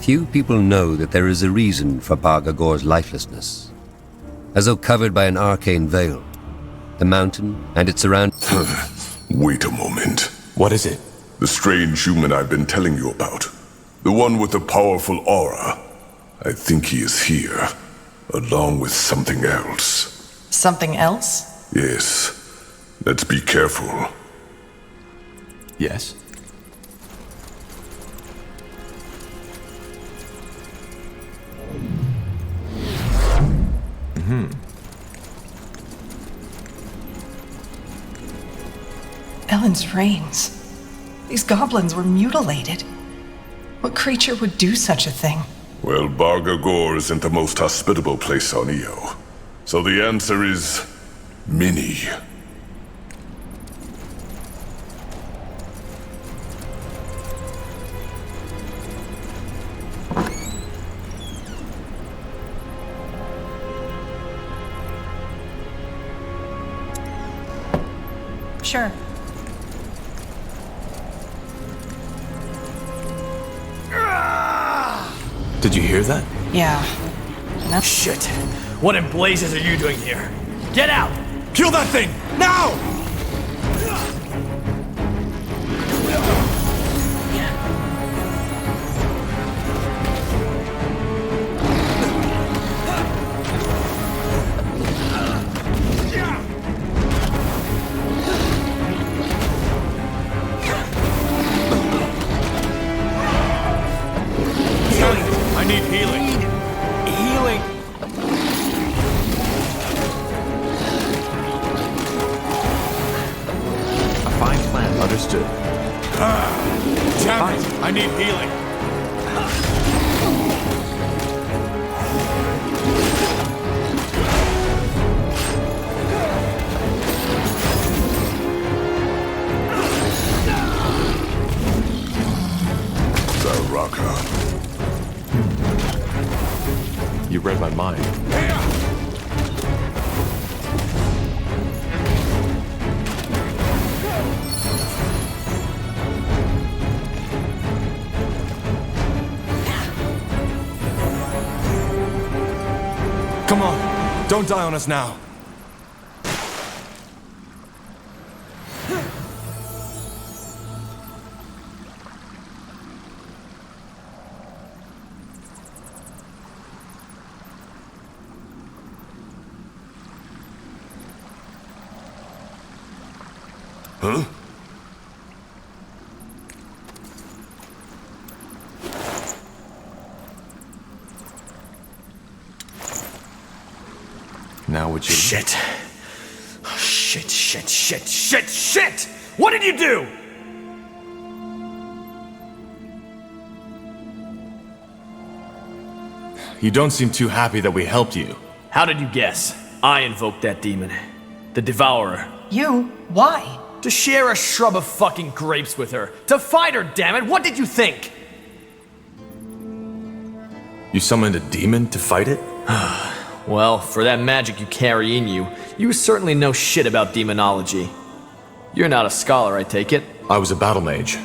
Few people know that there is a reason for Bargagor's lifelessness. As though covered by an arcane veil, the mountain and its surroundings... Wait a moment. What is it? The strange human I've been telling you about. The one with the powerful aura. I think he is here, along with something else. Something else? Yes. Let's be careful. Yes? Ellen's reins. These goblins were mutilated. What creature would do such a thing? Well, Bargagor isn't the most hospitable place on Io. So the answer is... Mini. Sure. Did you hear that? Yeah. No. Shit. What in blazes are you doing here? Get out! Kill that thing! Now! I need healing. Healing? A fine plan, understood. Damn it! I need healing. Baraka. You read my mind. Come on, don't die on us now. Huh? Now would you... Shit. Shit! What did you do? You don't seem too happy that we helped you. How did you guess? I invoked that demon. The Devourer. You? Why? To share a shrub of fucking grapes with her. To fight her, damn it! What did you think? You summoned a demon to fight it? Well, for that magic you carry in you, you certainly know shit about demonology. You're not a scholar, I take it? I was a battle mage.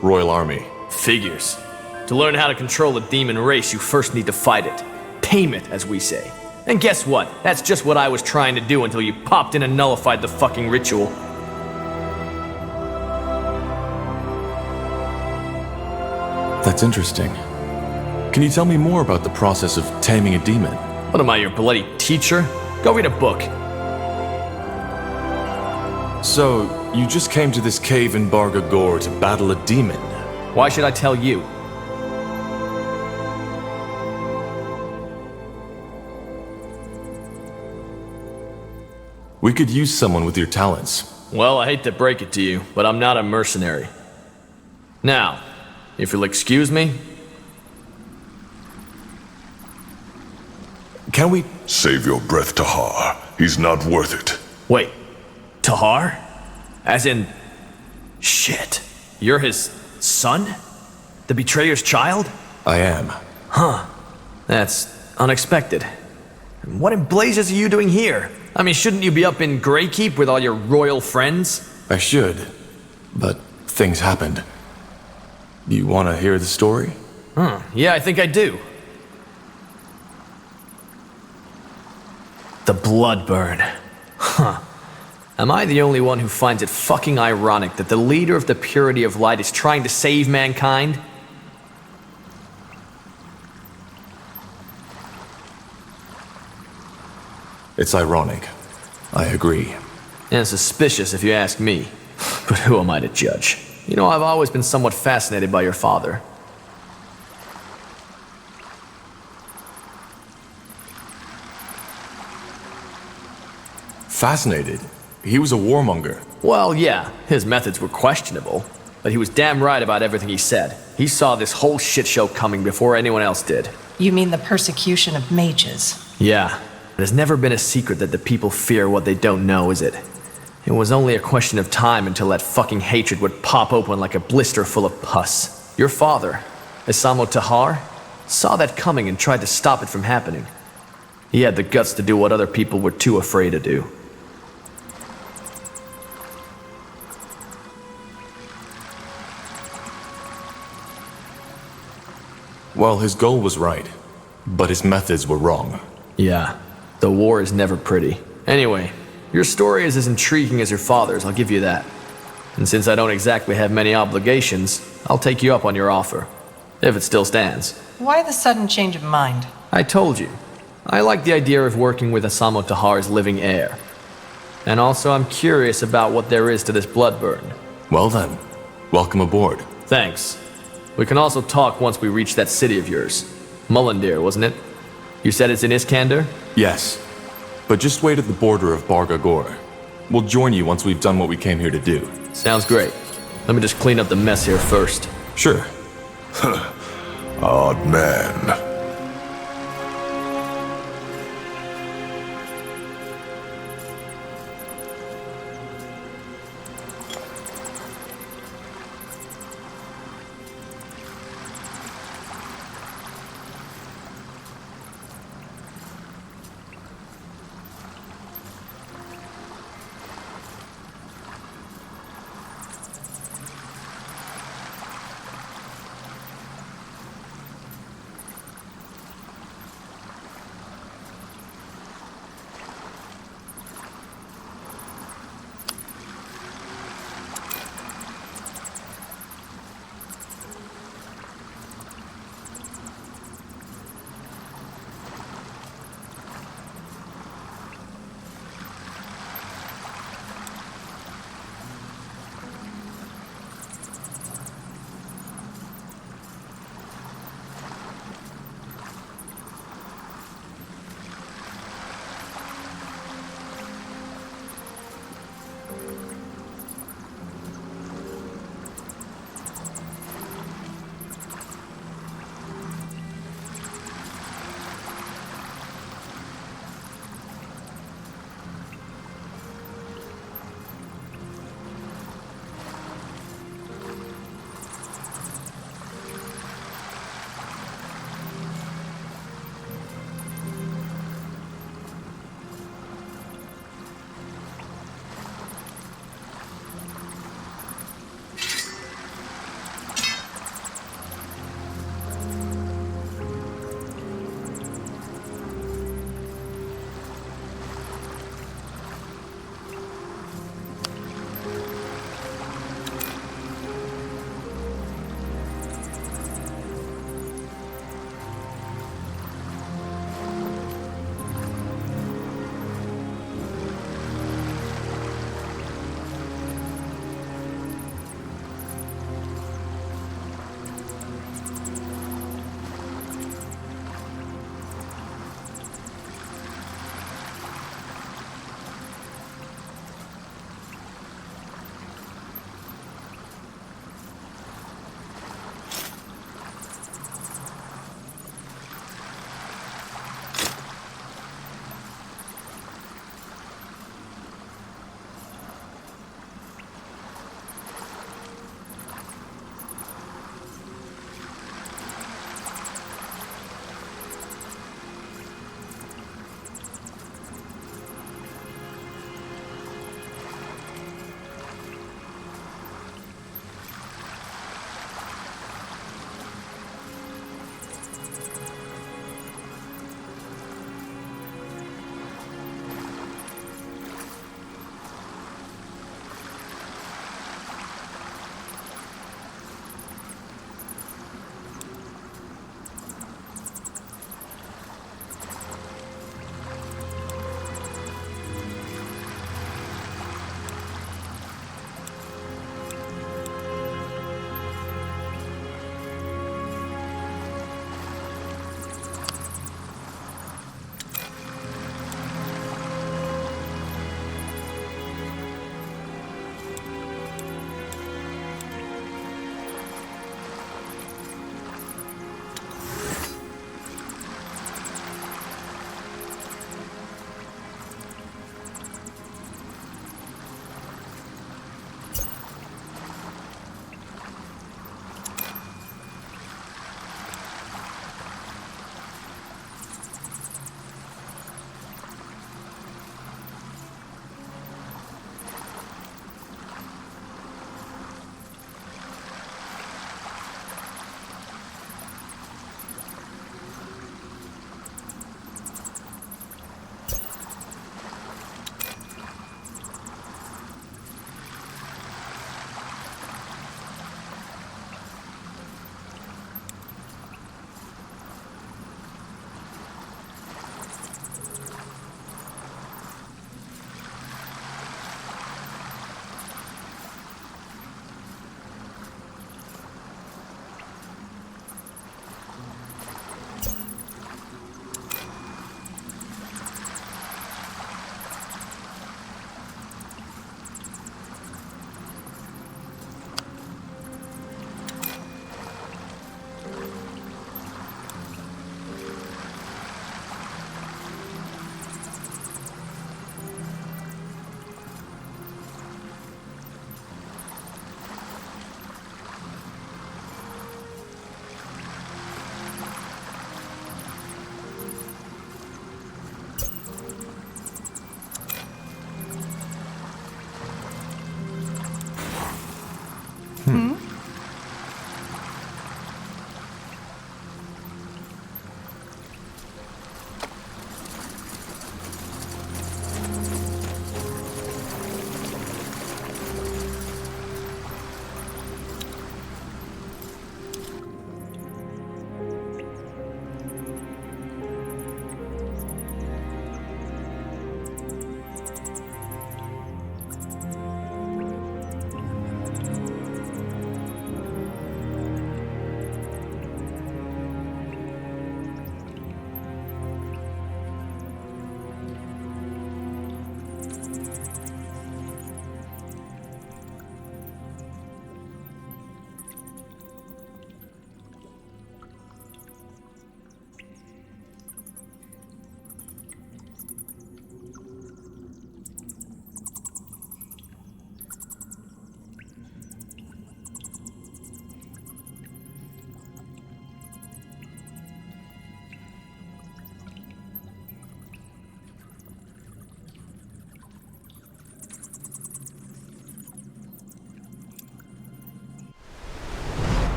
Royal Army. Figures. To learn how to control a demon race, you first need to fight it. Tame it, as we say. And guess what? That's just what I was trying to do until you popped in and nullified the fucking ritual. That's interesting. Can you tell me more about the process of taming a demon? What am I, your bloody teacher? Go read a book. So, you just came to this cave in Bargagor to battle a demon? Why should I tell you? We could use someone with your talents. Well, I hate to break it to you, but I'm not a mercenary. Now, if you'll excuse me... Can we... Save your breath, Tahar. He's not worth it. Wait, Tahar? As in... Shit. You're his son? The betrayer's child? I am. Huh. That's unexpected. And what in blazes are you doing here? I mean, shouldn't you be up in Greykeep with all your royal friends? I should, but things happened. You want to hear the story? Yeah, I think I do. The blood burn. Huh. Am I the only one who finds it fucking ironic that the leader of the Purity of Light is trying to save mankind? It's ironic. I agree. And suspicious if you ask me. But who am I to judge? You know, I've always been somewhat fascinated by your father. Fascinated. He was a warmonger. Well, yeah, his methods were questionable, but he was damn right about everything he said. He saw this whole shit show coming before anyone else did. You mean the persecution of mages? Yeah, it has never been a secret that the people fear what they don't know, is it? It was only a question of time until that fucking hatred would pop open like a blister full of pus. Your father, Isamo Tahar, saw that coming and tried to stop it from happening. He had the guts to do what other people were too afraid to do. Well, his goal was right, but his methods were wrong. Yeah, the war is never pretty. Anyway, your story is as intriguing as your father's, I'll give you that. And since I don't exactly have many obligations, I'll take you up on your offer. If it still stands. Why the sudden change of mind? I told you. I like the idea of working with Isamo Tahar's living heir. And also I'm curious about what there is to this blood burn. Well then, welcome aboard. Thanks. We can also talk once we reach that city of yours. Mullendeer, wasn't it? You said it's in Iskander? Yes, but just wait at the border of Barga Gor. We'll join you once we've done what we came here to do. Sounds great. Let me just clean up the mess here first. Sure. Odd man.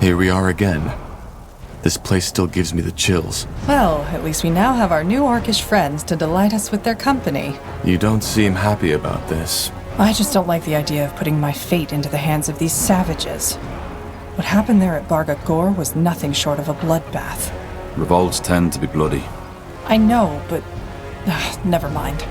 Here we are again. This place still gives me the chills. Well, at least we now have our new orcish friends to delight us with their company. You don't seem happy about this. I just don't like the idea of putting my fate into the hands of these savages. What happened there at Barga Gor was nothing short of a bloodbath. Revolts tend to be bloody. I know, but... never mind.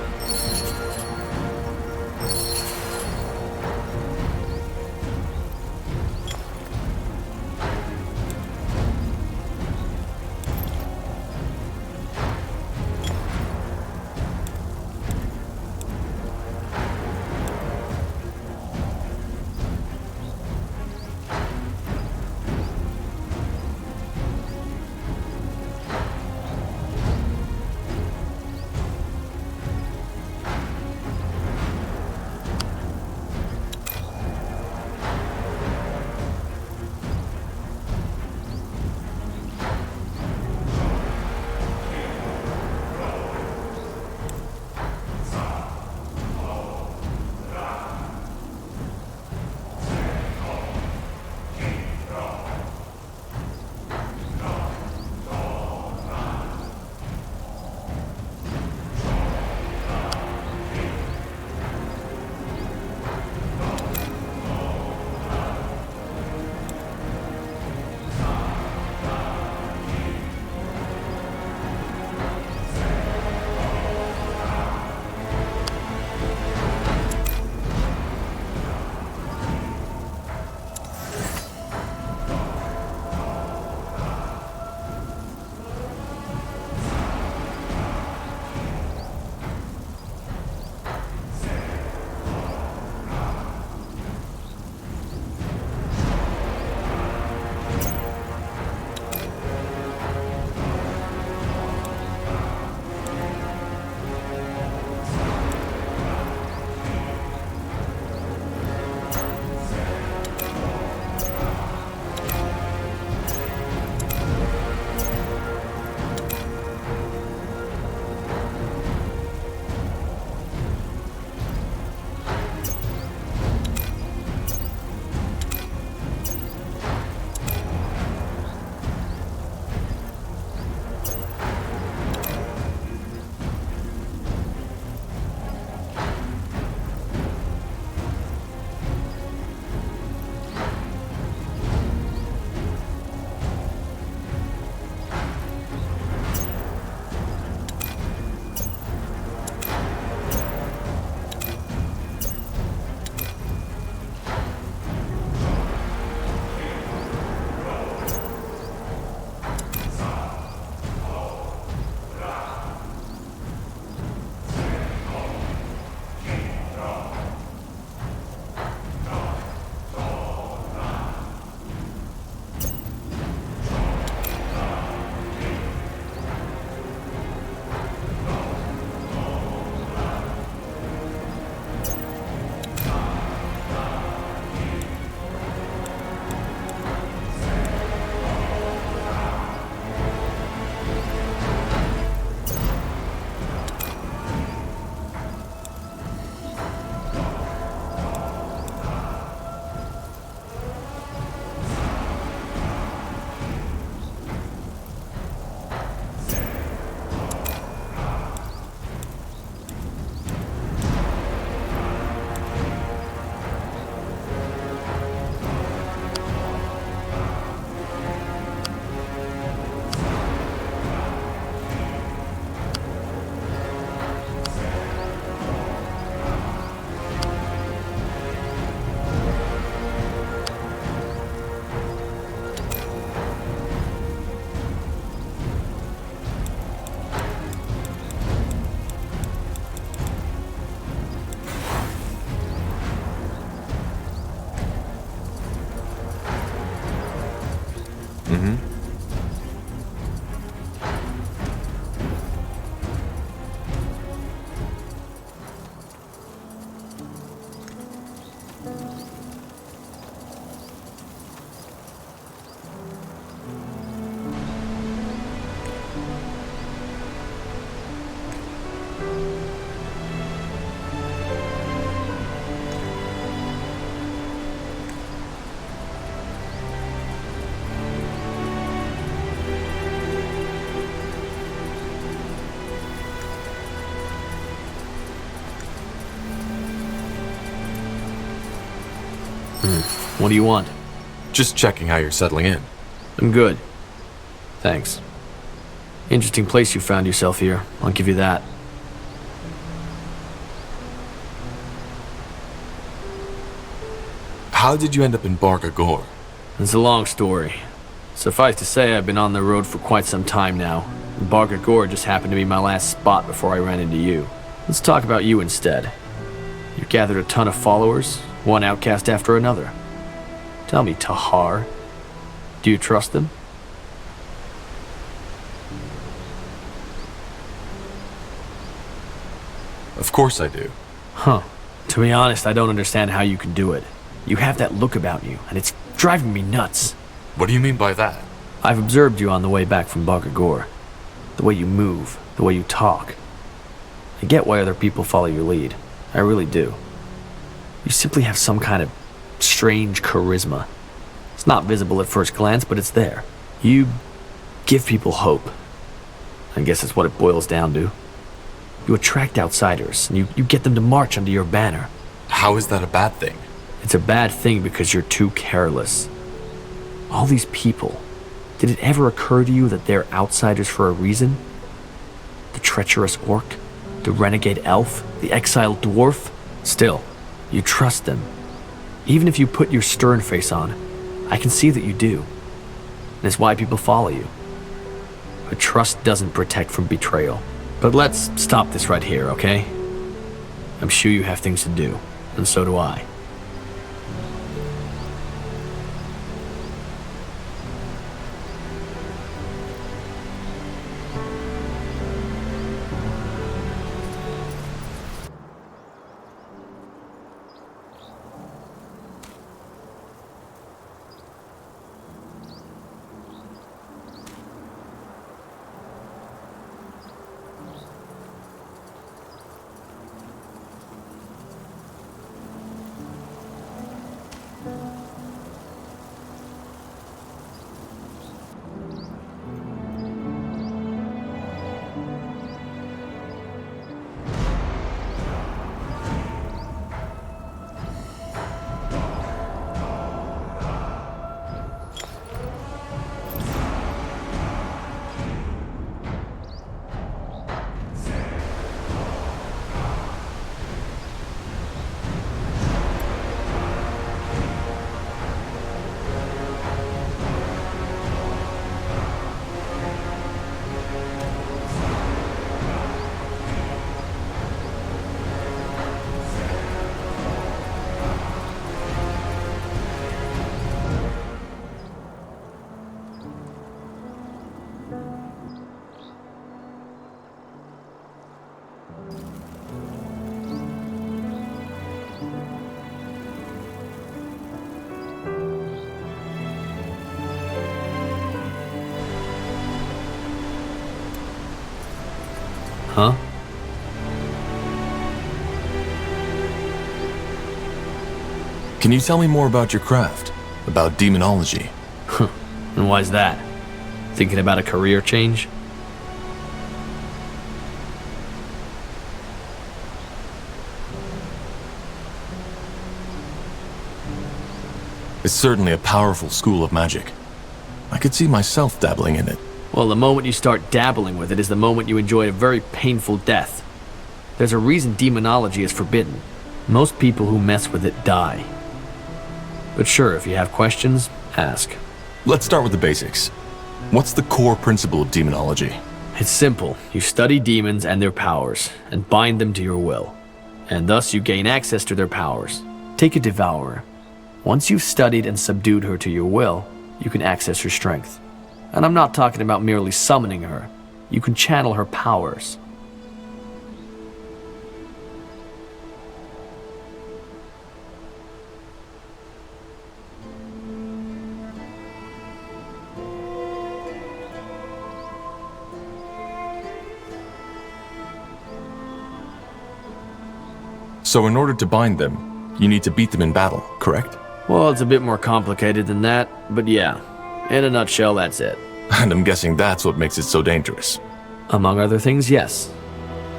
What do you want? Just checking how you're settling in. I'm good. Thanks. Interesting place you found yourself here, I'll give you that. How did you end up in Barga Gore? It's a long story. Suffice to say, I've been on the road for quite some time now. And Barga Gore just happened to be my last spot before I ran into you. Let's talk about you instead. You gathered a ton of followers, one outcast after another. Tell me, Tahar, do you trust them? Of course I do. Huh. To be honest, I don't understand how you can do it. You have that look about you, and it's driving me nuts. What do you mean by that? I've observed you on the way back from Barga Gore. The way you move, the way you talk. I get why other people follow your lead. I really do. You simply have some kind of strange charisma. It's not visible at first glance, but it's there. You give people hope. I guess that's what it boils down to. You attract outsiders, and you get them to march under your banner. How is that a bad thing? It's a bad thing because you're too careless. All these people, did it ever occur to you that they're outsiders for a reason? The treacherous orc, the renegade elf, the exiled dwarf? Still, you trust them. Even if you put your stern face on, I can see that you do. And it's why people follow you. But trust doesn't protect from betrayal. But let's stop this right here, okay? I'm sure you have things to do, and so do I. Huh? Can you tell me more about your craft? About demonology? And why's that? Thinking about a career change? It's certainly a powerful school of magic. I could see myself dabbling in it. Well, the moment you start dabbling with it is the moment you enjoy a very painful death. There's a reason demonology is forbidden. Most people who mess with it die. But sure, if you have questions, ask. Let's start with the basics. What's the core principle of demonology? It's simple. You study demons and their powers, and bind them to your will. And thus you gain access to their powers. Take a devourer. Once you've studied and subdued her to your will, you can access her strength. And I'm not talking about merely summoning her. You can channel her powers. So in order to bind them, you need to beat them in battle, correct? Well, it's a bit more complicated than that, but yeah. In a nutshell, that's it. And I'm guessing that's what makes it so dangerous. Among other things, yes.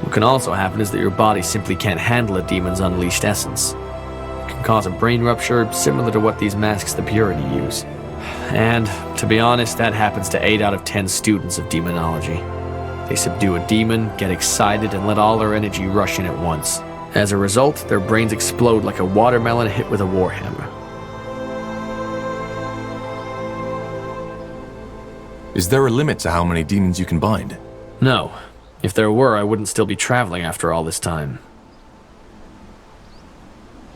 What can also happen is that your body simply can't handle a demon's unleashed essence. It can cause a brain rupture similar to what these masks the Purity use. And, to be honest, that happens to 8 out of 10 students of demonology. They subdue a demon, get excited, and let all their energy rush in at once. As a result, their brains explode like a watermelon hit with a warhammer. Is there a limit to how many demons you can bind? No. If there were, I wouldn't still be traveling after all this time.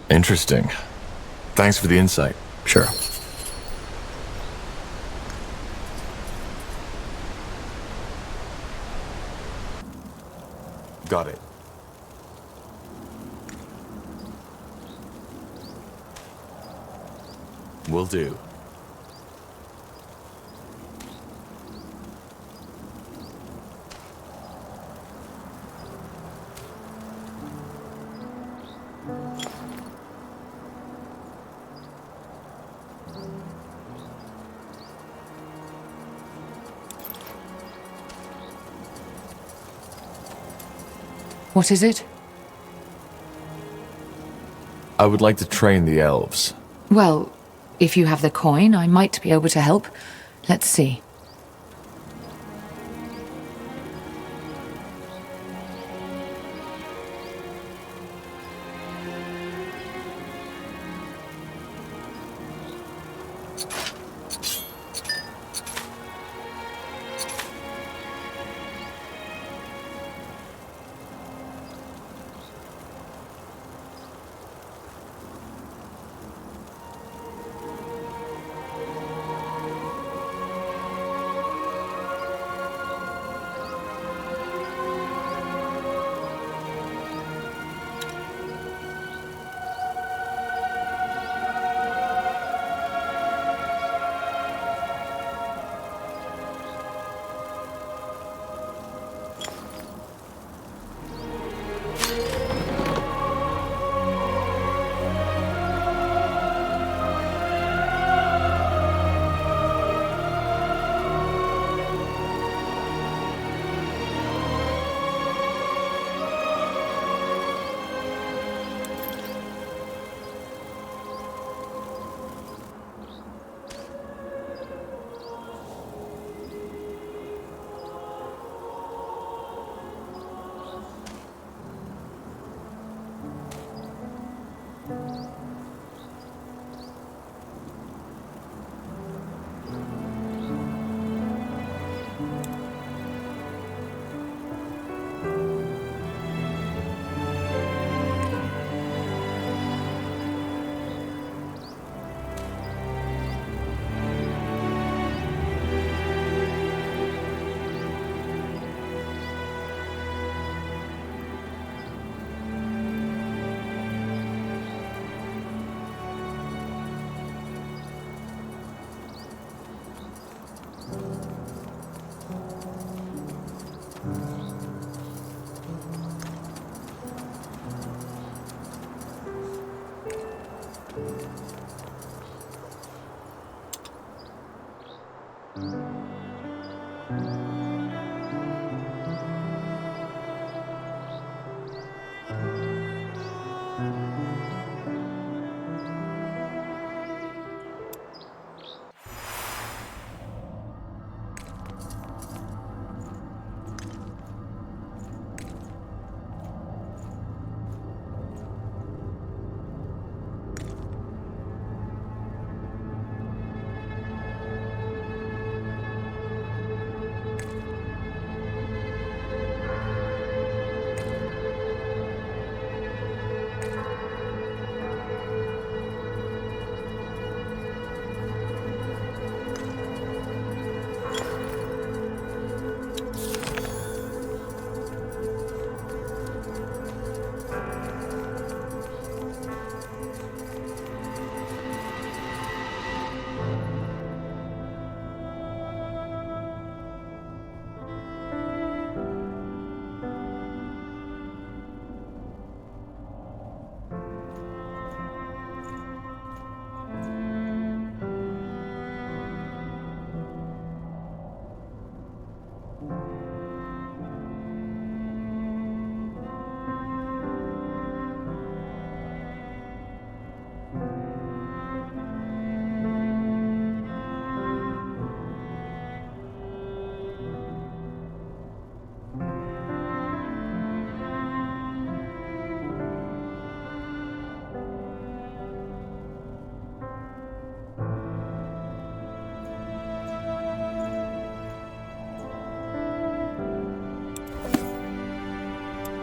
Interesting. Thanks for the insight. Sure. Got it. Will do. What is it? I would like to train the elves. Well, if you have the coin, I might be able to help. Let's see.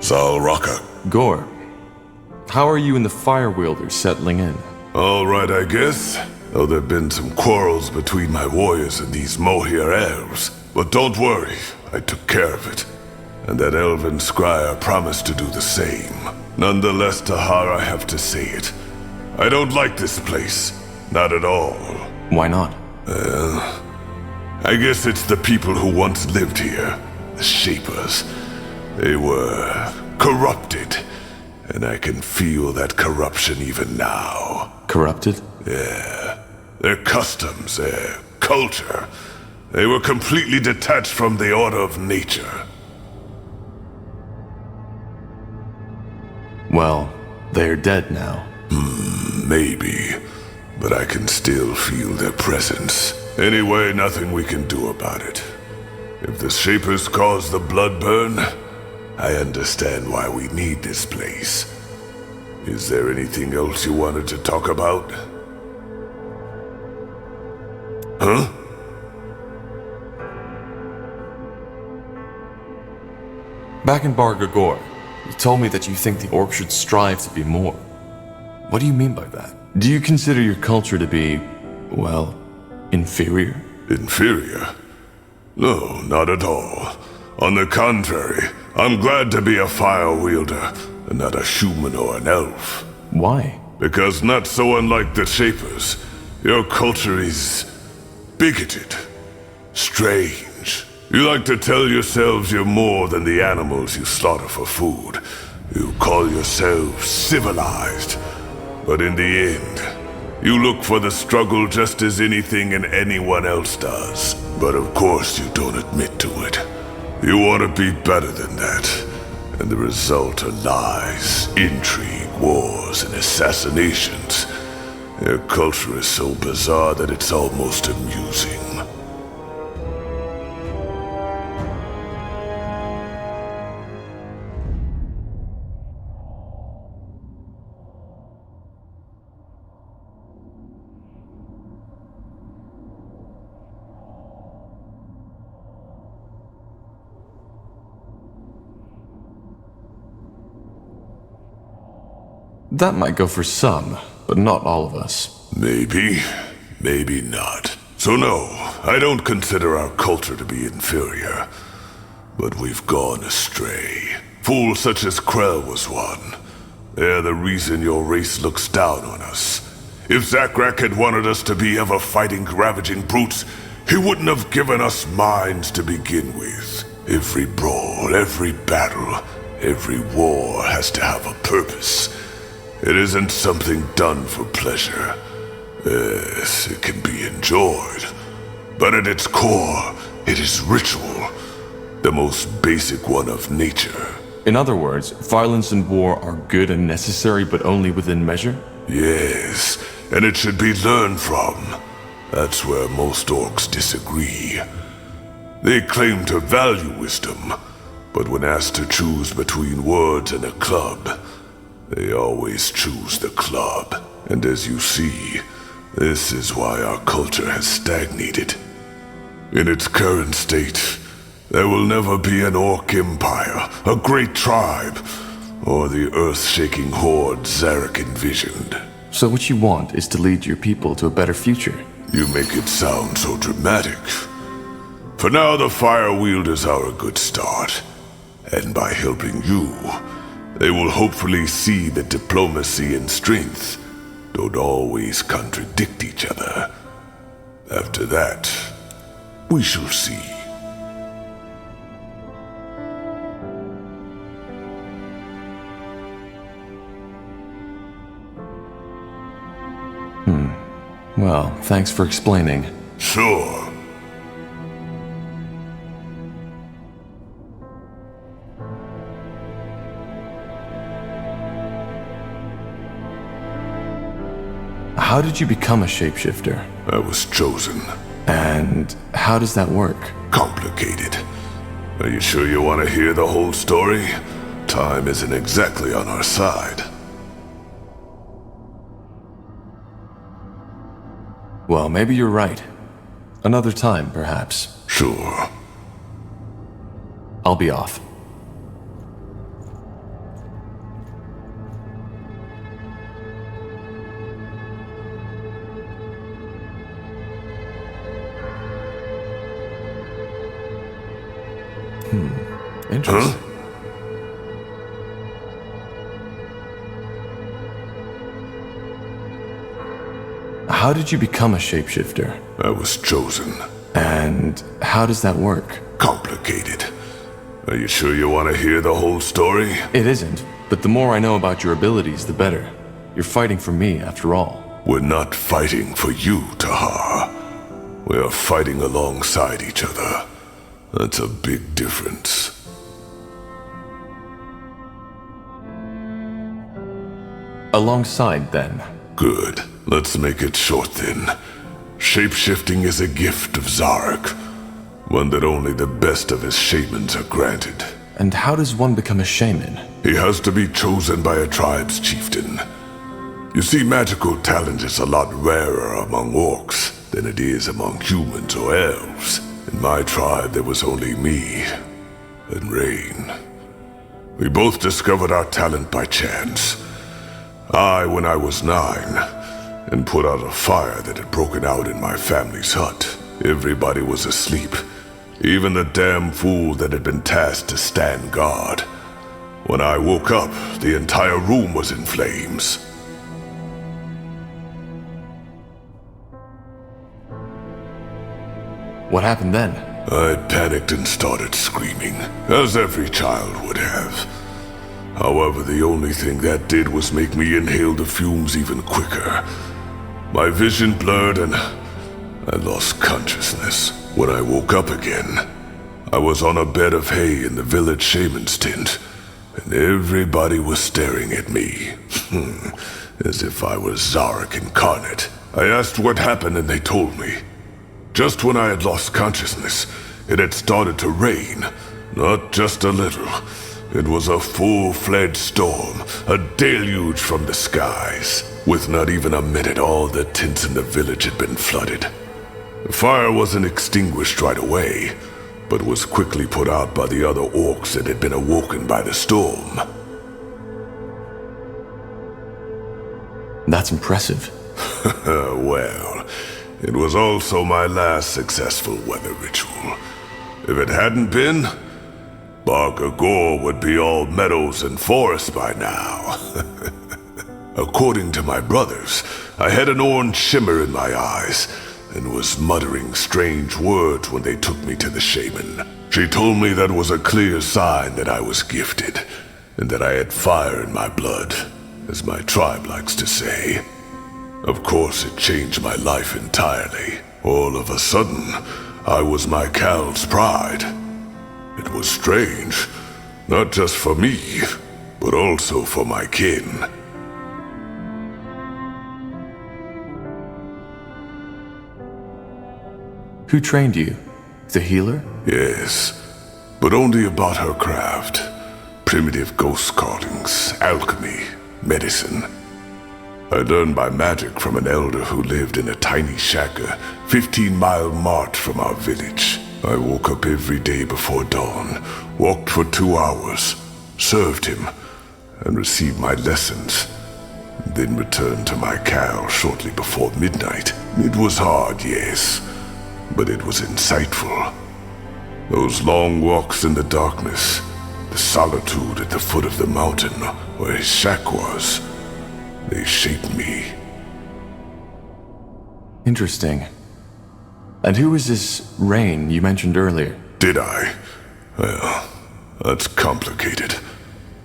Zal Raka. Gore, how are you and the Fire Wielders settling in? All right, I guess. Though there've been some quarrels between my warriors and these Mohir elves. But don't worry, I took care of it. And that elven scryer promised to do the same. Nonetheless, Tahar, I have to say it. I don't like this place. Not at all. Why not? I guess it's the people who once lived here. The Shapers. They were corrupted. And I can feel that corruption even now. Corrupted? Yeah. Their customs, their culture. They were completely detached from the order of nature. Well, they're dead now. Maybe. But I can still feel their presence. Anyway, nothing we can do about it. If the Shapers caused the blood burn, I understand why we need this place. Is there anything else you wanted to talk about? Huh? Back in Barga Gore, you told me that you think the Orc should strive to be more. What do you mean by that? Do you consider your culture to be, well, inferior? Inferior? No, not at all. On the contrary, I'm glad to be a fire wielder, and not a human or an elf. Why? Because not so unlike the Shapers, your culture is bigoted, strange. You like to tell yourselves you're more than the animals you slaughter for food. You call yourselves civilized. But in the end, you look for the struggle just as anything and anyone else does. But of course you don't admit to it. You want to be better than that. And the result are lies, intrigue, wars, and assassinations. Their culture is so bizarre that it's almost amusing. That might go for some, but not all of us. Maybe, maybe not. So no, I don't consider our culture to be inferior. But we've gone astray. Fools such as Krell was one. They're the reason your race looks down on us. If Zakrak had wanted us to be ever-fighting, ravaging brutes, he wouldn't have given us minds to begin with. Every brawl, every battle, every war has to have a purpose. It isn't something done for pleasure. Yes, it can be enjoyed. But at its core, it is ritual. The most basic one of nature. In other words, violence and war are good and necessary, but only within measure? Yes, and it should be learned from. That's where most orcs disagree. They claim to value wisdom, but when asked to choose between words and a club, they always choose the club. And as you see, this is why our culture has stagnated. In its current state, there will never be an orc empire, a great tribe, or the earth-shaking horde Zarek envisioned. So what you want is to lead your people to a better future? You make it sound so dramatic. For now, the Fire Wielders are a good start. And by helping you, they will hopefully see that diplomacy and strength don't always contradict each other. After that, we shall see. Well, thanks for explaining. Sure. How did you become a shapeshifter? I was chosen. And how does that work? Complicated. Are you sure you want to hear the whole story? Time isn't exactly on our side. Well, maybe you're right. Another time, perhaps. Sure. I'll be off. Interesting. How did you become a shapeshifter? I was chosen. And how does that work? Complicated. Are you sure you want to hear the whole story? It isn't, but the more I know about your abilities, the better. You're fighting for me, after all. We're not fighting for you, Tahar. We are fighting alongside each other. That's a big difference. Alongside, then. Good. Let's make it short then. Shapeshifting is a gift of Zarek. One that only the best of his shamans are granted. And how does one become a shaman? He has to be chosen by a tribe's chieftain. You see, magical talent is a lot rarer among orcs than it is among humans or elves. In my tribe, there was only me and Rain. We both discovered our talent by chance. I, when I was 9, and put out a fire that had broken out in my family's hut. Everybody was asleep, even the damn fool that had been tasked to stand guard. When I woke up, the entire room was in flames. What happened then? I panicked and started screaming, as every child would have. However, the only thing that did was make me inhale the fumes even quicker. My vision blurred and I lost consciousness. When I woke up again, I was on a bed of hay in the village shaman's tent, and everybody was staring at me, as if I was Zarek incarnate. I asked what happened and they told me. Just when I had lost consciousness, it had started to rain. Not just a little. It was a full-fledged storm, a deluge from the skies. With not even a minute, all the tents in the village had been flooded. The fire wasn't extinguished right away, but was quickly put out by the other orcs that had been awoken by the storm. That's impressive. Well, it was also my last successful weather ritual. If it hadn't been, Barga Gore would be all meadows and forests by now. According to my brothers, I had an orange shimmer in my eyes and was muttering strange words when they took me to the shaman. She told me that was a clear sign that I was gifted and that I had fire in my blood, as my tribe likes to say. Of course, it changed my life entirely. All of a sudden, I was my Cal's pride. It was strange, not just for me, but also for my kin. Who trained you? The healer? Yes, but only about her craft. Primitive ghost callings, alchemy, medicine. I learned my magic from an elder who lived in a tiny shack a 15-mile march from our village. I woke up every day before dawn, walked for 2 hours, served him, and received my lessons, then returned to my Cal shortly before midnight. It was hard, yes, but it was insightful. Those long walks in the darkness, the solitude at the foot of the mountain where his shack was, they shaped me. Interesting. And who is this Rain you mentioned earlier? Did I? Well, that's complicated.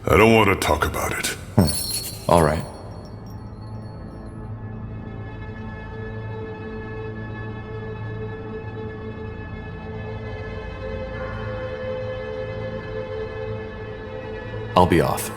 I don't want to talk about it. All right. I'll be off.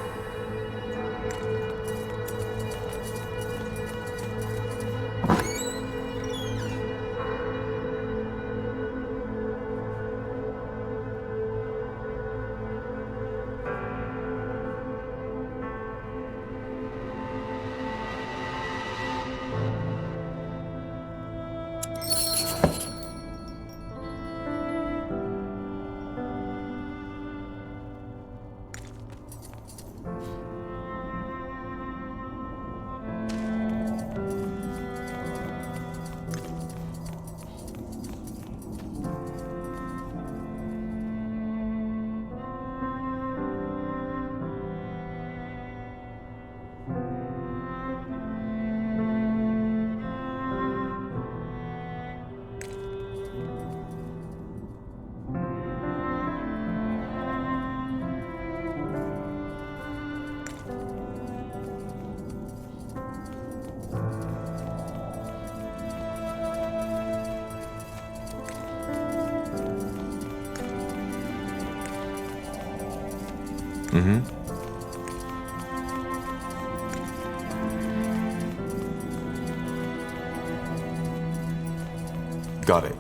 Got it.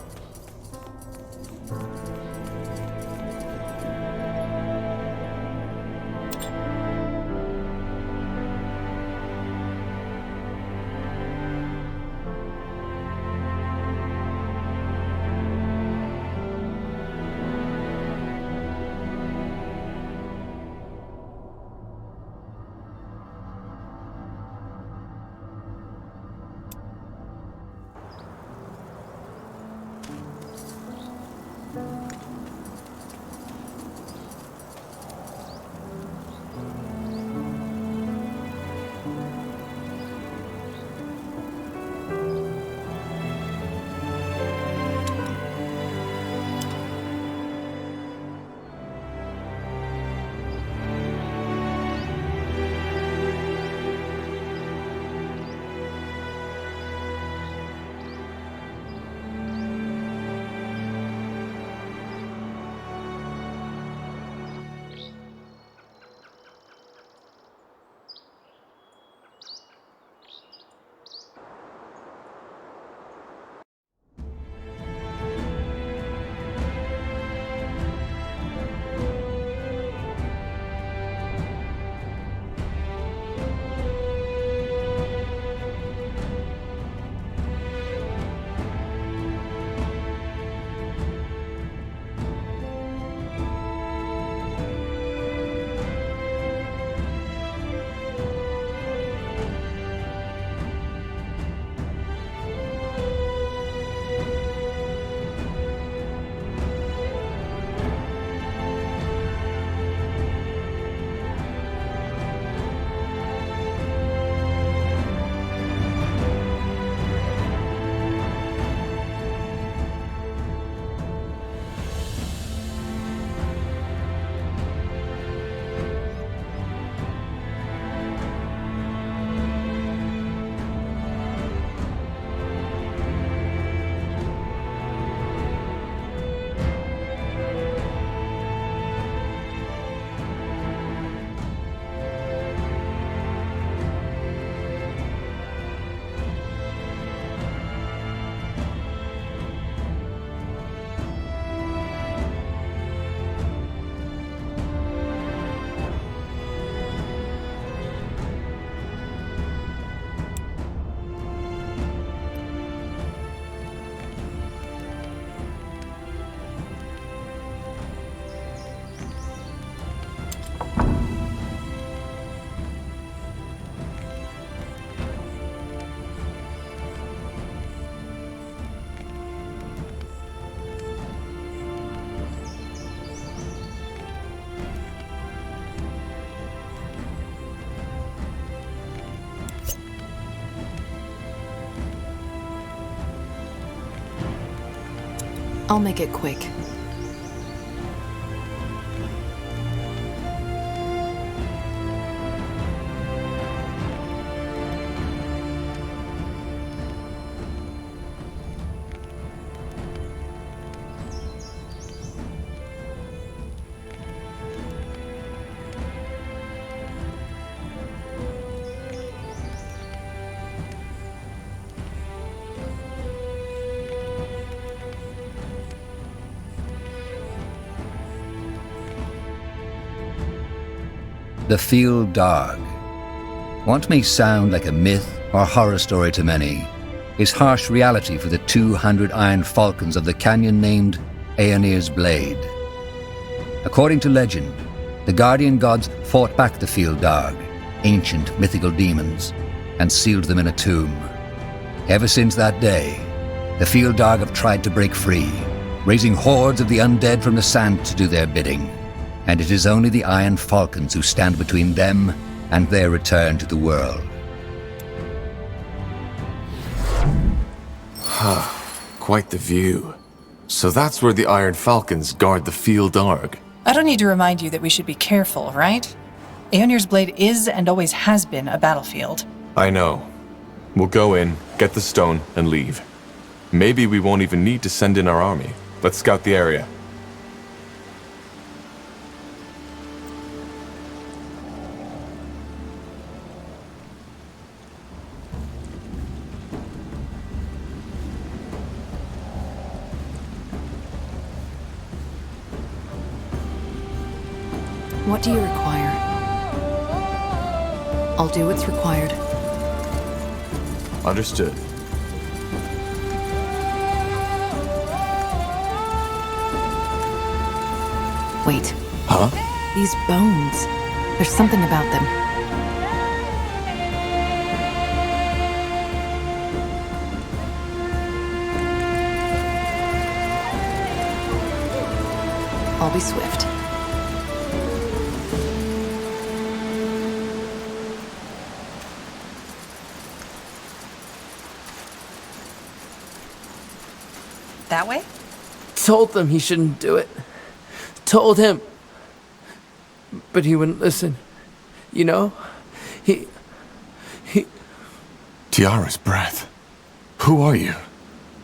I'll make it quick. The Field Dog. What may sound like a myth or horror story to many is harsh reality for the 200 Iron Falcons of the canyon named Aeonir's Blade. According to legend, the guardian gods fought back the Field Dog, ancient mythical demons, and sealed them in a tomb. Ever since that day, the Field Dog have tried to break free, raising hordes of the undead from the sand to do their bidding. And it is only the Iron Falcons who stand between them and their return to the world. Quite the view. So that's where the Iron Falcons guard the Field Dog. I don't need to remind you that we should be careful, right? Aeonir's Blade is and always has been a battlefield. I know. We'll go in, get the stone, and leave. Maybe we won't even need to send in our army. Let's scout the area. What do you require? I'll do what's required. Understood. Wait. Huh? These bones. There's something about them. I'll be swift. That way? Told them he shouldn't do it. Told him. But he wouldn't listen. You know? He... Tiara's breath. Who are you?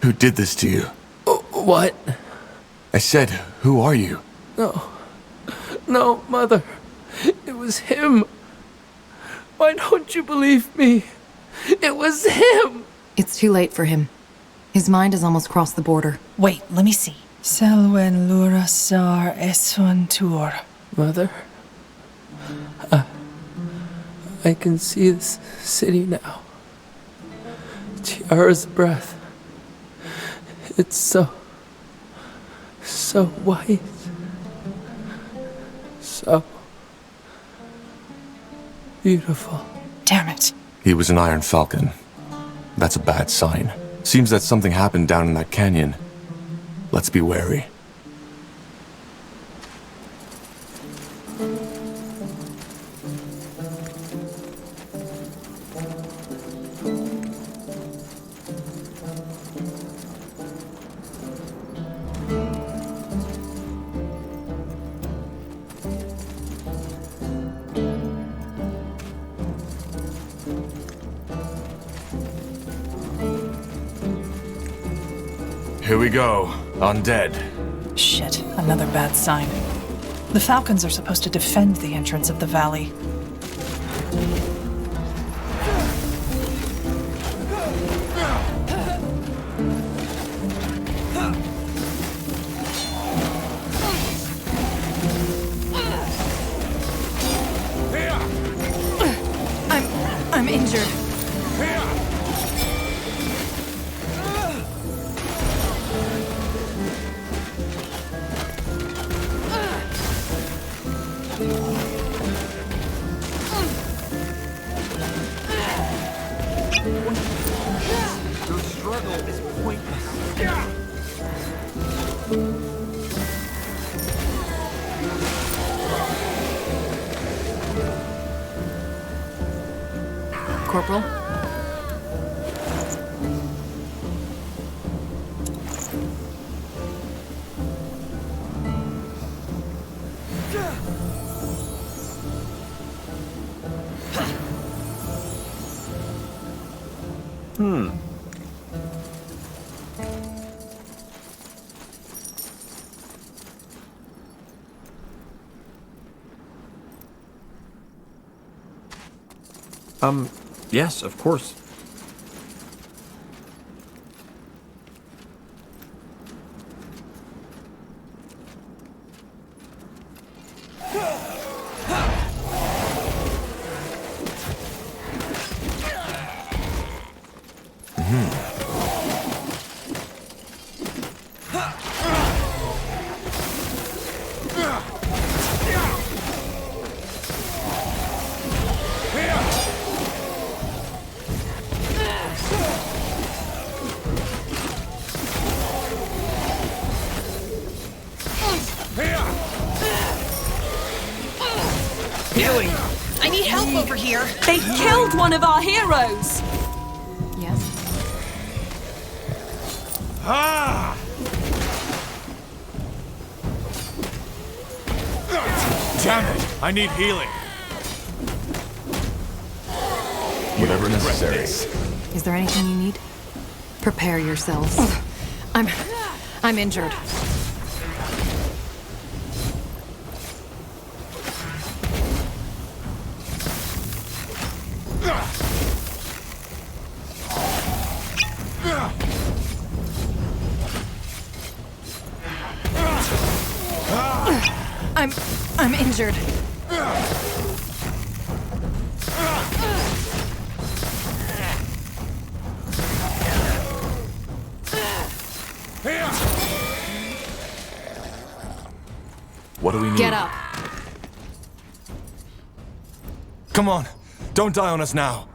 Who did this to you? What? I said, who are you? No, Mother. It was him. Why don't you believe me? It was him! It's too late for him. His mind has almost crossed the border. Wait, let me see. Selwen lura sar eswan tur. Mother? I can see this city now. Tiara's breath. It's so white. So beautiful. Damn it. He was an Iron Falcon. That's a bad sign. Seems that something happened down in that canyon. Let's be wary. Here we go. Undead. Shit, another bad sign. The Falcons are supposed to defend the entrance of the valley. I'm injured. Corporal? Yes, of course. I need help over here. They killed one of our heroes! Yes? Ah! Damn it! I need healing. Whatever necessary. Is there anything you need? Prepare yourselves. I'm injured. I'm injured. Get up. Come on, don't die on us now.